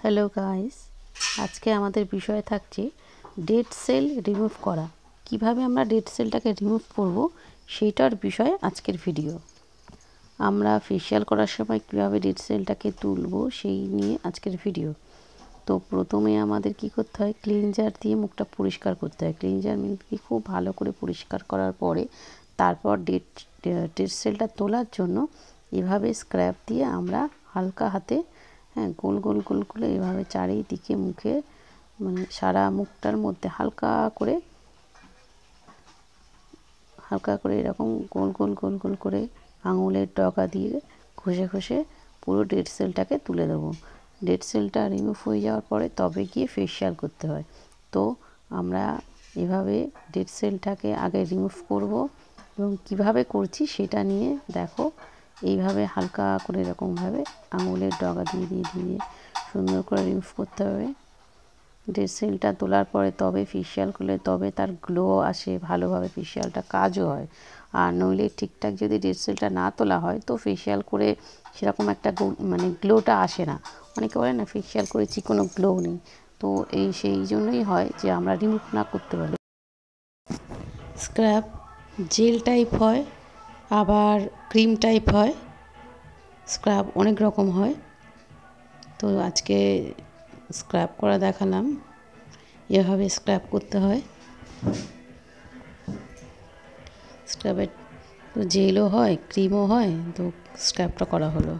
Hello guys, আজকে আমাদের বিষয় থাকছে ডেড সেল রিমুভ করা। কিভাবে আমরা ডেড সেলটাকে রিমুভ করব সেইটার বিষয়ে আজকের ভিডিও। আমরা ফেশিয়াল করার সময় কিভাবে ডেড সেলটাকে তুলব সেই নিয়ে আজকের ভিডিও। তো প্রথমে আমাদের কি করতে হয়, ক্লিনজার দিয়ে মুখটা পরিষ্কার করতে হয়। ক্লিনজার দিয়ে খুব ভালো করে পরিষ্কার করার পরে তারপর ডেড সেলটা তোলার জন্য এভাবে স্ক্র্যাব দিয়ে আমরা হালকা হাতে গোল গোল গোল করে এভাবে চারিদিকে মুখে মানে সারা মুখটার মধ্যে হালকা করে এরকম গোল গোল গোল গোল করে আঙুলের ডগা দিয়ে ঘষে ঘষে পুরো ডেড সেলটাকে তুলে দেবো। ডেড সেলটা রিমুভ হয়ে যাওয়ার পরে তবে গিয়ে ফেশিয়াল করতে হয়। তো আমরা এভাবে ডেড সেলটাকে আগে রিমুভ করব এবং কিভাবে করছি সেটা নিয়ে দেখো। এইভাবে হালকা করে এরকমভাবে আঙুলের ডগা দিয়ে দিয়ে দিয়ে সুন্দর করে রিমুভ করতে হবে। ডেড সেলটা তোলার পরে তবে ফেশিয়াল করলে তবে তার গ্লো আসে, ভালোভাবে ফেশিয়ালটা কাজও হয়। আর নইলে ঠিকঠাক যদি ডেড সেলটা না তোলা হয় তো ফেশিয়াল করে সেরকম একটা মানে গ্লোটা আসে না। অনেকে বলে না ফেশিয়াল করেছি কোনো গ্লো নেই, তো সেই জন্যই হয় যে আমরা রিমুভ না করতে পারি। স্ক্রাব জেল টাইপ হয়, আবার ক্রিম টাইপ হয়, স্ক্রাব অনেক রকম হয়। তো আজকে স্ক্রাব করা দেখালাম, এভাবে স্ক্রাব করতে হয়। স্ক্রাবের তো জেলও হয়, ক্রিমও হয়, তো স্ক্রাবটা করা হলো।